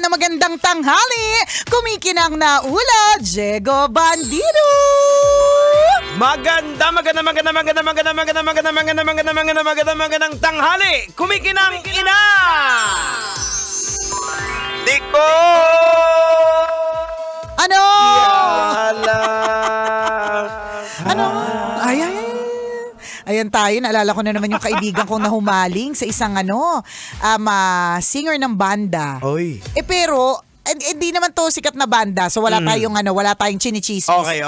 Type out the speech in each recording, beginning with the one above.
magandang tanghali. Kumikinang na ula, Diego Bandido. Magandang tanghali. Kumikinang ina. Diko. Ano? Yala. Ano? Ay. Ayan tayo, naalala ko na naman yung kaibigan kong nahumaling sa isang singer ng banda. Oy. Pero hindi naman to sikat na banda, so wala tayong chinichismis. Okay.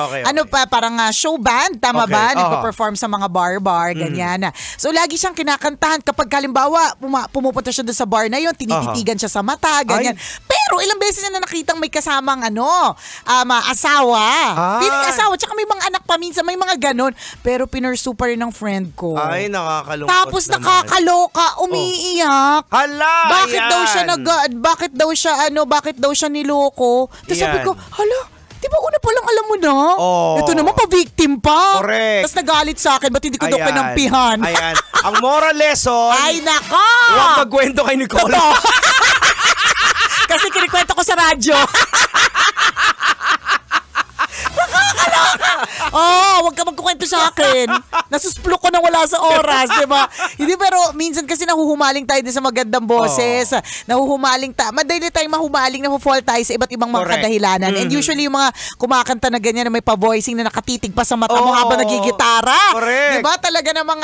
Parang show band, tama Okay, ba? Nagpo-perform sa mga bar, ganyan. So lagi siyang kinakantahan kapag halimbawa pumupunta siya doon sa bar na yun, tinititigan siya sa mata, ganyan. Pero ilang beses niya na nakitang may kasamang asawa. Piling asawa, tsaka may mga anak pa minsan, may mga ganun. Pero pinursu pa rin ng friend ko. Ay, nakakalungkot Tapos naman. nakakaloka, umiiyak. Hala, Bakit daw siya niloko? Tapos sabi ko, hala, di ba una pa lang alam mo na? Ito naman pa-victim pa. Correct. Tapos nagalit sa akin, ba't hindi ko daw pinampihan? Ayan. Ang moral lesson, Ay, nako! huwag magkwento kay Nicole. Totoo. Kasi kinikwento ko sa radyo. Huwag ka magkukwento sa akin. Nasusplok ko na wala sa oras, di ba? Hindi, pero minsan kasi nahuhumaling tayo din sa magandang boses. Nahuhumaling madali tayong mahumaling, nahu-fall tayo sa iba't ibang mga kadahilanan. And usually yung mga kumakanta na ganyan na may pa-voicing na nakatitig pa sa mata mo habang nagigitara. Correct. Di ba? Talaga namang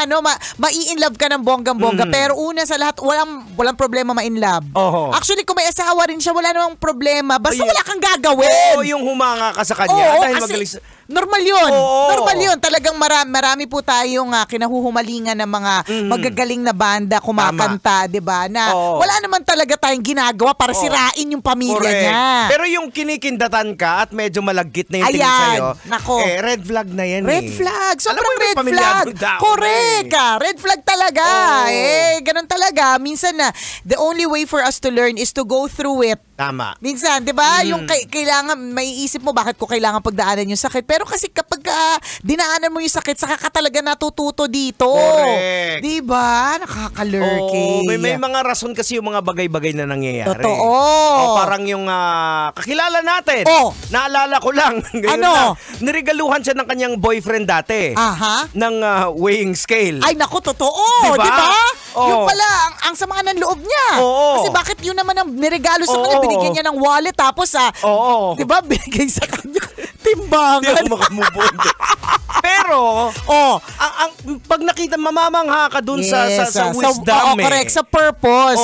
mai-inlove ka ng bonggang-bongga. Pero una sa lahat, walang problema ma-inlove. Actually, kung may asawa rin siya, wala namang problema. Basta wala kang gagawin. Yung humanga ka sa kanya. Dahil magaling normal yun. Normal yun. Talagang marami po tayong kinahuhumalingan ng mga magagaling na banda, kumakanta, di ba? Na wala naman talaga tayong ginagawa para sirain yung pamilya niya. Pero yung kinikindatan ka at medyo malagkit na yung tingin sa'yo, red flag na yan. Red flag. Sobrang red flag. Down, correct. Red flag talaga. Ganun talaga. Minsan the only way for us to learn is to go through it. Tama. Minsan, di ba? Yung kailangan, maiisip mo bakit ko kailangan pagdaanan yung sakit. Pero kasi kapag dinaanan mo yung sakit, saka ka talaga natututo dito. Correct. Di ba? Nakakalurky. May mga rason kasi yung mga bagay-bagay na nangyayari. Totoo. Parang yung kakilala natin. Naalala ko lang. Nirigaluhan siya ng kanyang boyfriend dati. Ng weighing scale. Ay, naku, totoo. Di ba? Yung pala, ang sama ng loob niya. Kasi bakit yun naman ang niregalo sa kanya? Binigyan niya ng wallet, tapos di ba, binigay sa kanya timbangan. Hindi ako makamubon. Pero, pag nakita, mamamangha ka dun sa wisdom. Correct, sa purpose.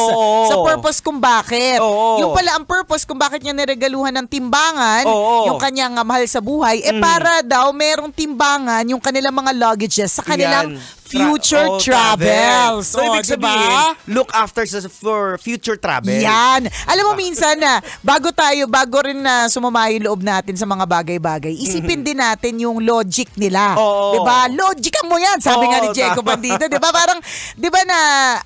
Sa purpose kung bakit. Yung pala, ang purpose kung bakit niya niregaluhan ng timbangan, yung kanyang mahal sa buhay, para daw merong timbangan yung kanilang mga luggages sa kanilang future travels. So, ibig sabihin, look after for future travel. Yan. Alam mo, minsan bago rin sumama yung loob natin sa mga bagay-bagay, isipin din natin yung logic nila. Diba? Logican mo yan, sabi nga ni Diego Bandido. Diba? Parang, diba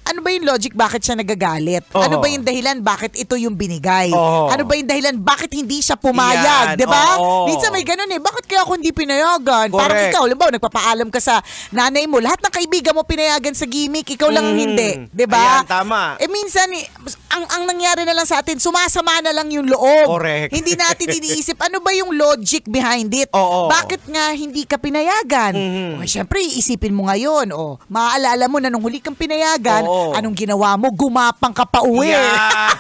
ano ba yung logic bakit siya nagagalit? Ano ba yung dahilan bakit ito yung binigay? Ano ba yung dahilan bakit hindi siya pumayag? Diba? Minsan may ganun bakit kaya ako hindi pinayagan? Correct. Parang ikaw, alam ba, nagpapaalam ka sa nanay mo, lahat ng kaibigan mo pinayagan sa gimmick, ikaw lang hindi. Diba? Ayan, tama. Minsan, ang nangyari na lang sa atin, sumasama na lang yung loob. Correct. Hindi natin iniisip, ano ba yung logic behind it? Bakit nga hindi ka pinayagan? Siyempre, iisipin mo ngayon. Maaalala mo na nung huli kang pinayagan, anong ginawa mo? Gumapang ka pa uwi. Yeah.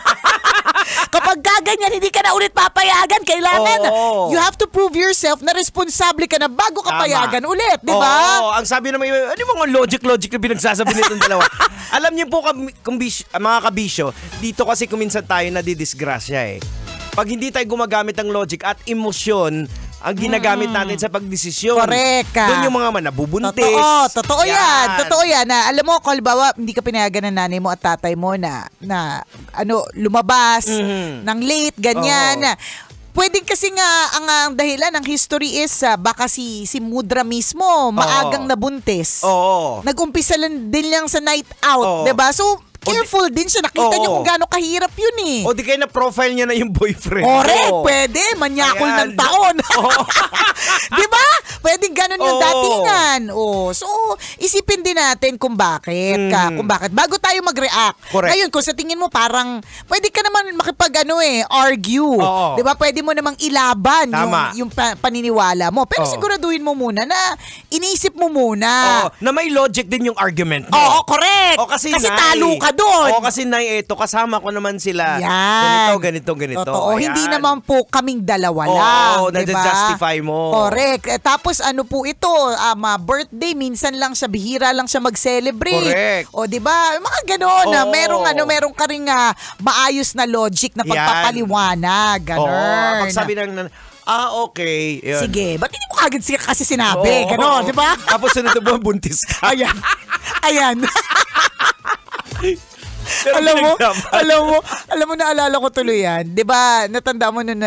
Kapag gaganyan, hindi ka na ulit papayagan. Kailangan, you have to prove yourself na responsable ka na bago ka payagan ulit. Di ba? Ang sabi naman, ano yung mga logic na pinagsasabi nitong dalawa? Alam niyo po, mga kabisyo, dito kasi kuminsan tayo nadidisgrasya Pag hindi tayo gumagamit ng logic at emosyon, ang ginagamit natin sa pagdesisyon. Correct. Doon yung mga nabubuntis. Totoo yan. Totoo yan. Alam mo, kung halimbawa, hindi ka pinayagan ng nanay mo at tatay mo na lumabas ng late, ganyan. Pwedeng kasi nga ang dahilan ng history is baka si Mudra mismo maagang nabuntis. Nag-umpisa lang din lang sa night out, 'di ba? So careful din siya. Nakita niya kung gaano kahirap yun O di kaya na-profile niya na yung boyfriend. Correct, pwede. Manyakol ng taon. Di ba? Pwedeng ganun yung datingan. So, isipin din natin kung bakit. Bago tayo mag-react. Correct. Ngayon, kung sa tingin mo parang, pwede ka naman argue. Di ba? Pwede mo namang ilaban yung paniniwala mo. Pero siguraduhin mo muna na iniisip mo muna. Na may logic din yung argument mo. Oo, correct. Kasi talo ka doon. Kasi ito, kasama ko naman sila. Yan. Ganito. Totoo. Hindi naman po kaming dalawa lang. Diba? Na-justify mo. Correct. Tapos ano po ito, birthday, minsan lang siya, bihira lang siya mag-celebrate. Correct. Di ba? Mga ganon na merong ka ring maayos na logic na pagpapaliwanag. Ganon. Pag sabi ng okay. Yun. Sige, ba't hindi mo kagad kasi sinabi? Ganon, di ba? Tapos sunod na buwan, buntis ka. Ayan. alam mo naalala ko tuloy yan. 'Di ba? Natanda mo nung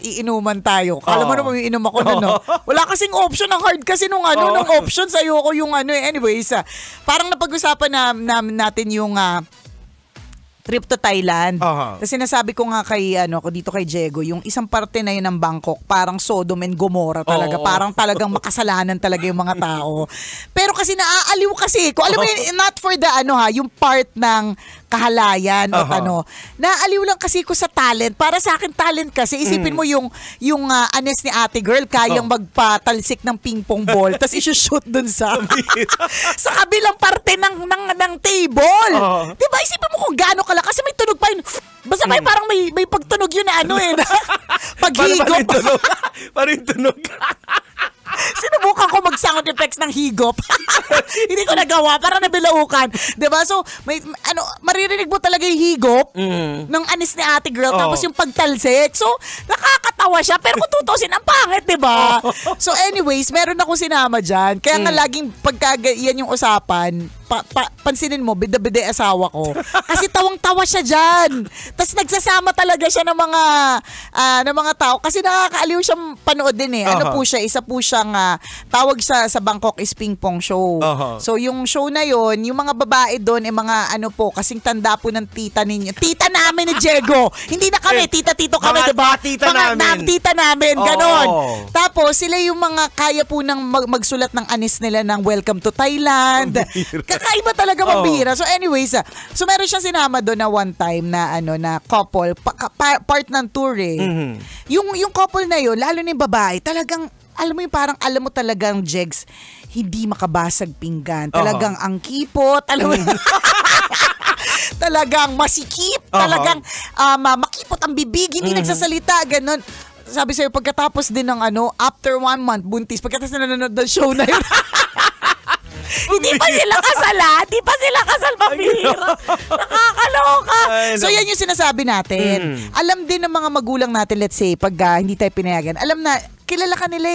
iinuman tayo. Alam mo na umiinom ako noon, no? Wala kasing option ng hard kasi nung nung options ayoko yung anyways. Parang napag-usapan natin yung trip to Thailand. Kasi sinasabi ko nga dito kay Diego, yung isang parte na yun ng Bangkok, parang Sodom and Gomorrah talaga. Parang talagang makasalanan talaga yung mga tao. Pero kasi naaaliw kasi ko. Alam mo yun, not for the yung part ng kahalayan naaliw lang kasi ko sa talent. Para sa akin talent kasi isipin mo yung anes ni ate girl kayang magpatalsik ng ping-pong ball tapos i-shoot dun sa kabilang parte ng table. Diba? Isipin mo kung gaano kala kasi may tunog pa yun. Basta parang may pagtunog yun na paghigop. Parang tunog. Sinubukan ko mag-sound effects ng higop. Hindi ko nagawa, parang nabilaukan. Diba? So, maririnig mo talaga yung higop ng anis ni ate girl, tapos yung pagtalsik. So, nakakatawa siya, pero kung tutusin, ang pangit, diba? So, anyways, meron akong sinama dyan. Kaya nga laging pagka yan yung usapan, pansinin mo, bida-bida asawa ko. Kasi tawang-tawa siya dyan. Tapos nagsasama talaga siya ng mga tao. Kasi nakakaaliw siyang panood din Ano po siya, isa po siyang tawag sa Bangkok is ping pong show. So yung show na yon, yung mga babae doon mga kasing tanda po ng tita ninyo. Tita namin ni Diego. Hindi na kami, tita-tito kami, diba? Tita namin, ganon. Tapos sila yung mga kaya po nang magsulat ng anis nila ng Welcome to Thailand. Kakaiba talaga mambihira. So anyways, so meron siyang sinama doon na one time na na couple, part ng tour Yung couple na yun, lalo na yung babae, talagang alam mo yung parang alam mo talagang Jegs, hindi makabasag pinggan. Talagang ang kipot, alam mo talagang masikip, talagang makipot ang bibig, hindi nagsasalita, ganun. Sabi sa'yo, pagkatapos din ng after 1 month, buntis, pagkatapos na nanonood ng show na yun. Hindi pa sila kasal, pambihira. Nakakaloka. So yan yung sinasabi natin. Alam din ng mga magulang natin, let's say, pag hindi tayo pinayagan, alam na, kilala ka nila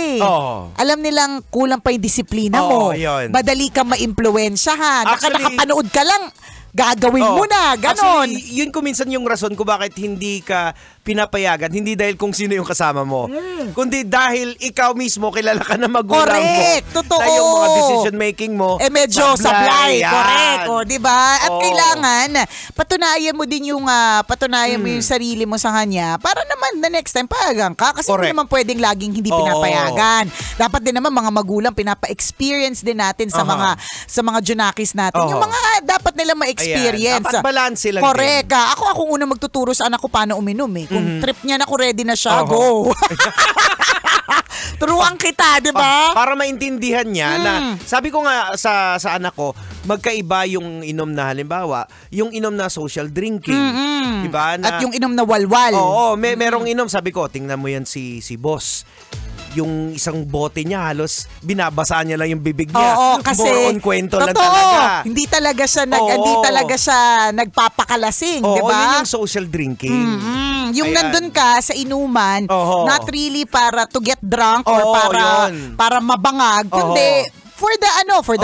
Alam nilang kulang pa yung disiplina mo. Madali kang ma-impluwensyahan. Nakapanood ka lang, gagawin mo na, ganon. Actually, yun ko minsan yung rason kung bakit hindi ka pinapayagan, hindi dahil kung sino yung kasama mo, kundi dahil ikaw mismo kilala ka na magulang correct, mo. Totoo. Na yung mga decision making mo, medyo sablay. Correct, di ba? At kailangan patunayan mo din yung yung sarili mo sa kanya para naman the next time payagan ka kasi hindi naman pwedeng laging hindi pinapayagan. Dapat din naman mga magulang pinapa-experience din natin sa mga junakis natin. Yung mga dapat nila ma-experience. Dapat balance lang. Correct. Ako unang magtuturo sa anak ko paano uminom Kung trip niya na, kung ready na siya, go. Turuan kita, di ba? Para maintindihan niya na, sabi ko nga sa anak ko, magkaiba yung inom na halimbawa, yung inom na social drinking. Diba? At yung inom na walwal. Oo, merong inom, sabi ko, tingnan mo yan si boss. Yung isang bote niya halos binabasa niya lang yung bibig niya. Oo, kasi more on kwento lang talaga. Hindi talaga siya nagpapakalasing, di ba? Yun yung social drinking. Yung nandun ka sa inuman, not really para to get drunk or para mabangag, kundi for the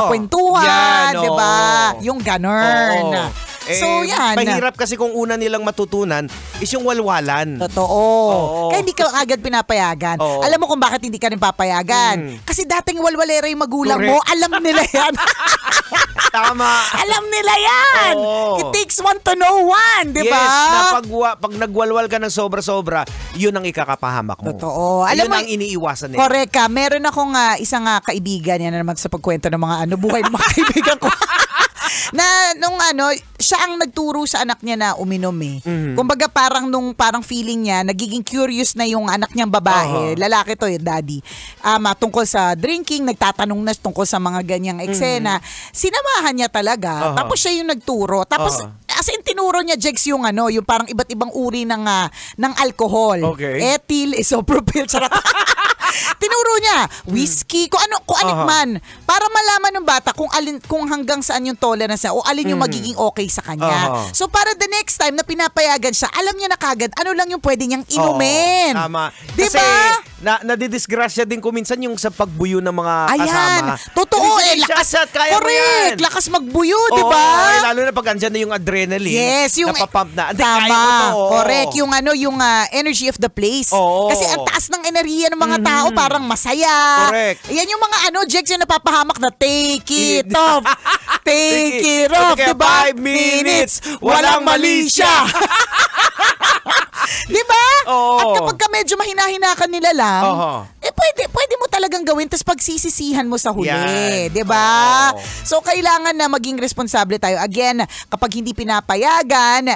kwentuhan, di ba? Yung ganun. So, yan. Mahirap kasi kung una nilang matutunan is yung walwalan. Totoo. Kaya hindi ka agad pinapayagan. Alam mo kung bakit hindi ka rin papayagan? Kasi dating walwalera yung magulang mo, alam nila yan. Tama. Alam nila yan. It takes one to know one, di ba? Yes, na pag nagwalwal ka ng sobra-sobra, yun ang ikakapahamak mo. Totoo. Alam mo, ang iniiwasan nila. Correct ka. Meron akong isang kaibigan, yan na naman sa pagkwento ng mga buhay ng mga kaibigan ko. Na nung siya ang nagturo sa anak niya na uminom eh. Kumbaga parang feeling niya, nagiging curious na yung anak niyang babae, lalaki to yung daddy, tungkol sa drinking, nagtatanong na tungkol sa mga ganyang eksena. Sinamahan niya talaga. Tapos siya yung nagturo. Tapos as in tinuro niya Jex yung yung parang iba't ibang uri ng alcohol. Okay. Ethyl, isopropyl, charot. Tinuro niya whiskey, kung anikman, para malaman ng bata kung hanggang saan yung tolerance niya o alin yung magiging okay sa kanya. So para the next time na pinapayagan siya, alam niya na kagad ano lang yung pwede niyang inumin. Tama. Diba? Kasi nadidisgrasya din kuminsan yung sa pagbuyo ng mga kasama. Totoo lakas. Kaya correct, lakas magbuyo, di ba? Lalo na pag andyan na yung adrenaline. Yes, yung napapump na. Tama. Correct, yung yung energy of the place. Kasi ang taas ng enerhiya ng mga tao, parang masaya. Correct. Yan yung mga Jex, yung napapahamak na take it off. Take it off, diba? 5 minutes, walang mali siya. Diba? At kapag ka medyo mahina-hinakan nila lang, pwede mo talagang gawin, tapos pagsisisihan mo sa huli. Diba? So, kailangan na maging responsable tayo. Again, kapag hindi pinapayagan,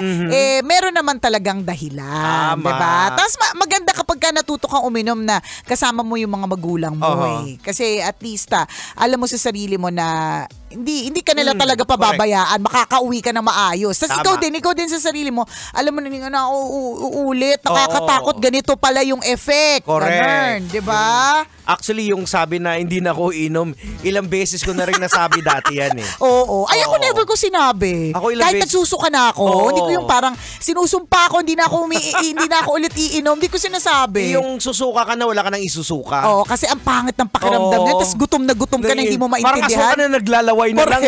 meron naman talagang dahilan. Diba? Tapos maganda kapag ka natuto kang uminom na kasama mo yung mga magulang mo eh. Kasi at least, alam mo sa sarili mo na hindi ka nila talaga pababayaan, makakauwi ka na maayos. Tapos ikaw din sa sarili mo, alam mo na uulit, nakakatakot, ganito pala yung effect. Correct. Ganun, di ba? Actually, yung sabi na hindi na ako inom, ilang beses ko na rin nasabi dati yan eh. Ako never ko sinabi. Kahit nagsusuka na ako, hindi ko yung parang sinusumpa ako, hindi na ako ulit iinom, hindi ko sinasabi. Yung susuka ka na, wala ka nang isusuka. Kasi ang pangit ng pakiramdam niya, tapos gutom ka na, hindi mo maintindihan. Parang aso ka na naglalaway na lang.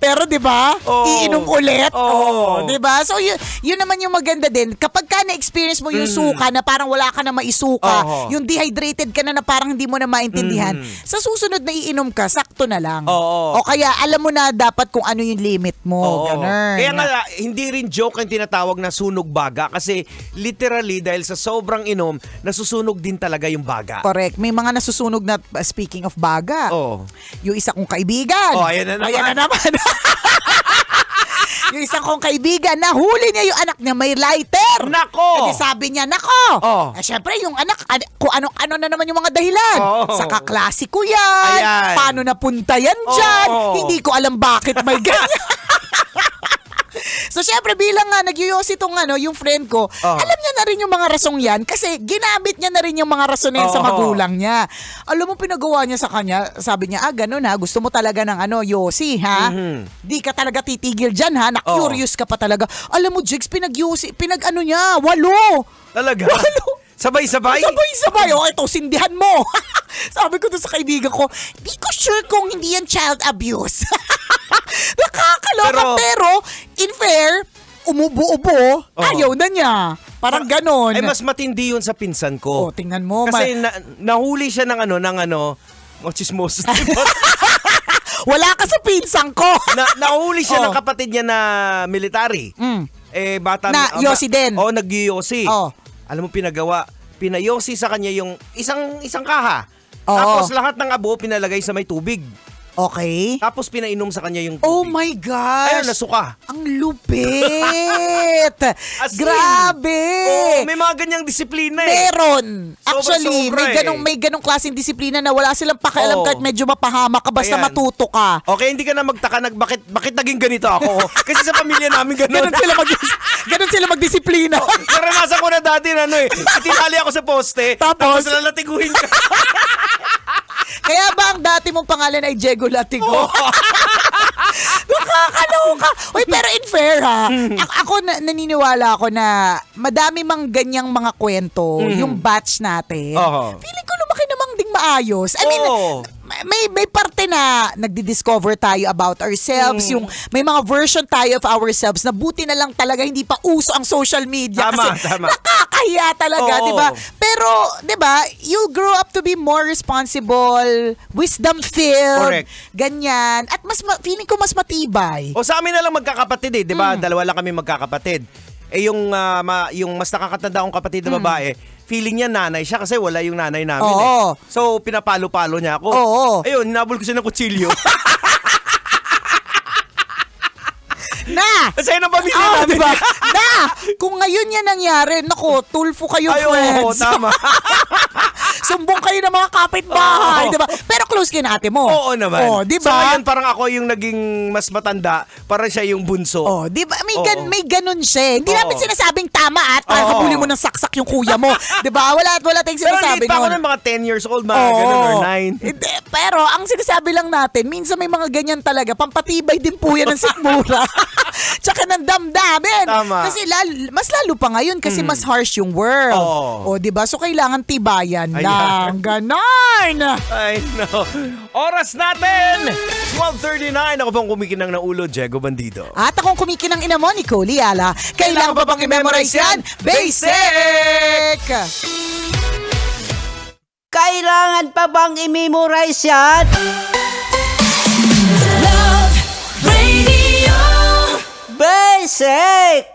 Pero 'di ba? Iinom ulit. 'Di ba? So yun naman yung maganda din. Kapag ka na-experience mo yung suka na parang wala ka na maisuka, yung dehydrated ka na parang hindi mo na maintindihan, sa susunod na iinom ka, sakto na lang. O kaya alam mo na dapat kung ano yung limit mo. Ganun. Kaya nga, hindi rin joke ang tinatawag na sunog baga kasi literally dahil sa sobrang inom, nasusunog din talaga yung baga. Correct. May mga nasusunog na, speaking of baga, yung isa kong kaibigan. Ayan na naman. Yung isang kong kaibigan, nahuli niya yung anak niya may lighter. Nako! Kasi sabi niya, nako! Syempre, yung anak, kung ano na naman yung mga dahilan. Saka klasiko yan. Ayan. Paano napunta yan dyan? Hindi ko alam bakit may ganyan. So, syempre, bilang nagyoyosi itong yung friend ko, alam niya na rin yung mga rasong yan kasi ginamit niya na rin yung mga rason sa magulang niya. Alam mo, pinagawa niya sa kanya, sabi niya, ganun gusto mo talaga ng yosi, ha? Di ka talaga titigil dyan, ha? Na-curious ka pa talaga. Alam mo, Jigs, pinag-ano niya, 8. Talaga? 8. Sabay-sabay? Sabay-sabay. Ito, sindihan mo. Sabi ko to sa kaibigan ko, di ko sure kung hindi yan child abuse. Nakakaloka, pero in fair, umubo-ubo, ayaw na niya. Parang ganon. Ay, mas matindi yun sa pinsan ko. Tingnan mo. Kasi nahuli siya ng chismoso. Wala ka sa pinsan ko. Nahuli siya ng kapatid niya na military. Bata na yosi din. Nag-yosi. Alam mo, pinayosi sa kanya yung isang kaha. Tapos lahat ng abo pinalagay sa may tubig. Okay. Tapos pinainom sa kanya yung tubig. Oh my gosh. Ayun, nasuka. Ang lupit. Grabe. May mga ganyang disiplina eh. Meron. Actually, may ganong klaseng disiplina na wala silang pakialam kahit medyo mapahamak ka basta matuto ka. Okay, hindi ka na magtaka bakit naging ganito ako. Kasi sa pamilya namin ganon. Ganon sila magdisiplina. Naranasan ko na dati itinali ako sa poste. Tapos nalatiguhin ka. Kaya ba ang dati mong pangalan ay Diego Latigo? Nakakaloka. Uy, pero in fair ako naniniwala ako na madami mang ganyang mga kwento, yung batch natin. Feeling ko lumaki namang ding maayos. I mean, may parte na nagdi-discover tayo about ourselves, yung may mga version tayo of ourselves na buti na lang talaga hindi pa uso ang social media kasi nakakahiya talaga, di ba? Pero, di ba, you'll grow up to be more responsible, wisdom-filled, ganyan. At feeling ko mas matibay. O sa amin na lang magkakapatid di ba? Dalawa lang kami magkakapatid. Yung mas nakakatanda akong kapatid na babae, feeling niya nanay siya kasi wala yung nanay namin So, pinapalo-palo niya ako. Ayun, hinabol ko siya ng kutsilyo. Kasi yun ang pamilya namin. Diba? Kung ngayon yan nangyari, naku, tulfo kayo, friends. Tama. Sumbong kayo ng mga kapitbahay, diba? Pero close kayo na ate mo. Oo naman. Diba? So ngayon parang ako yung naging mas matanda, parang siya yung bunso. Diba? May ganun siya. Hindi namin sinasabing tama at parang habulin mo ng saksak yung kuya mo. Diba? Wala tayong sinasabi nun. Pero late pa ako ng mga 10 years old, mga ganun, or 9. Pero ang sinasabi lang natin, minsan may mga ganyan talaga. Pampatibay din po yan ng sikmura. Tsaka ng damdamin. Tama. Kasi mas lalo pa ngayon kasi mas harsh yung world. Diba? So kailangan tibayan lang. Ganon! I know. Oras natin! 12:39. Ako pang kumikinang na ulo, Diego Bandido. At akong kumikinang ina mo, Nicole Ayala. Kailangan pa bang i-memorize yan? Basic! Kailangan pa bang i-memorize yan? Love Radio Basic!